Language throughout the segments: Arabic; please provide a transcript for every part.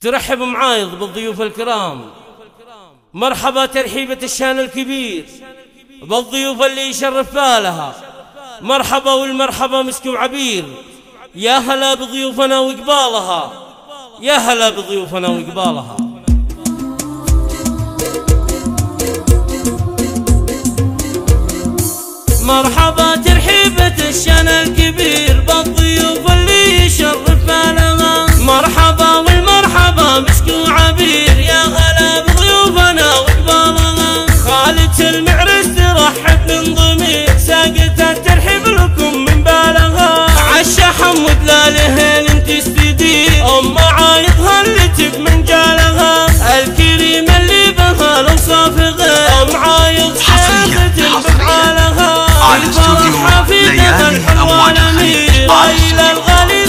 ترحب معايض بالضيوف الكرام. مرحبا ترحيبة الشان الكبير بالضيوف اللي يشرف بالها. مرحبا والمرحبا مسك وعبير. يا هلا بضيوفنا وقبالها، يا هلا بضيوفنا وقبالها. مرحبا ترحيبة الشان الكبير بالضيوف اللي يشرف بالها. مرحبا والمرحبا مسك وعبير. يا هلا بضيوفنا وقبالها. خالد المعرس ترحب من ضمير، ساقت الترحيب لكم من بالها. عالشحم ودلالهن انت استدير، ام عايضها اللي تب من جالها. الكريم اللي بها الاوصاف غير، ام عايض شيخة بفعالها. الفرحة في دخل حلوان امير، الى الغالي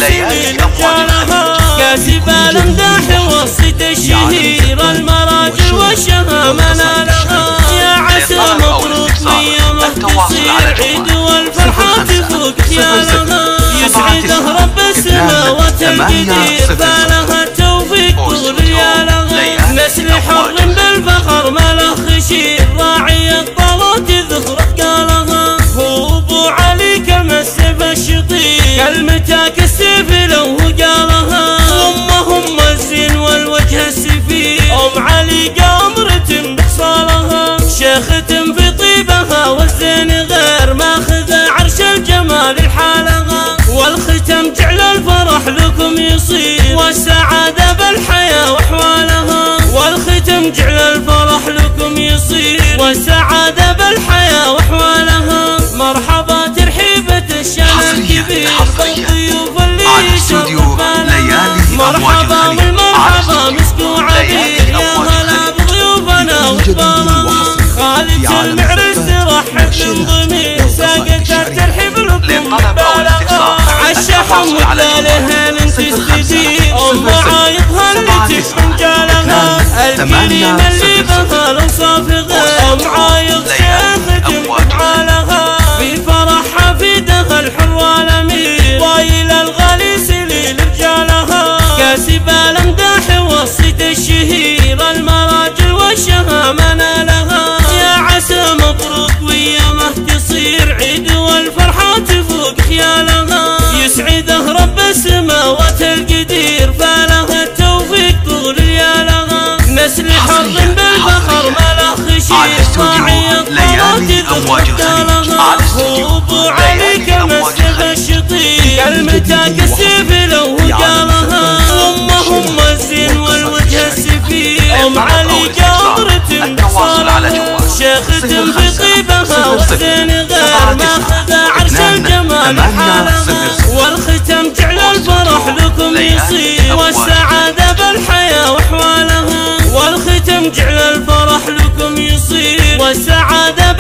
رجالها. كاسب الامداح وصيت الشهير، المراجل والشهامة نالها. يا عسى مبروك ايامه تصير عيد والفرحة تفوق خيالها. يسعده رب السماوات القدير، فلها التوفيق طول ريالها. نسل حر بالفخر ما له خشير، راعي الطلات ذخرت قالها. هو ابو علي كما السيف الشطير، كلمتك السيف لو قالها. امهم الزين والوجه السفير، ام علي قامرة بخصالها. شيخة في طيبها والزين غير، ماخذ عرش الجمال لحالها. والختم جعل الفرح لكم يصير، والسعادة بالحياة واحوالها. والختم جعل الفرح لكم يصير، والسعادة بالحياة واحوالها. مرحبا ترحيبة الشان الكبير بالضيوف اللي يشرف بالها. مرحبا والمرحبا مسك وعبير. يا هلا بضيوفنا وقبالها. خالد المعرس ترحب من ضمير، ساقت الترحيب لكم من بالها. عالشحم ودلالهن انت استدير، ام عايضها اللي تب من جالها. الكريم اللي بها الاوصاف غير، ام عايض شيخة بفعالها. في فرحها في دخل حلوان امير، والى الغالي سليل رجالها. كاسب الامداح وصيت الشهير، المراجل والشهامة نالها. يا عسى مبروك وايامه تصير عيد والفرحة تفوق خيالها. يسعده رب السماوات القدير، فلها التوفيق طول ريالها. نسل حر بالفخر ما له خشير، راعي الطلات ذخرت قالها. هو ابو علي كما السيف الشطير، كلمتك السيف لو قالها. امهم الزين والوجه السفير، ام علي قامرة بخصالها. شيخة في طيبها والزين غير، ماخذ عرش الجمال لحالها. والختم جعل الفرح لكم يصير، والسعادة بالحياة واحوالها. والختم جعل الفرح لكم يصير، والسعادة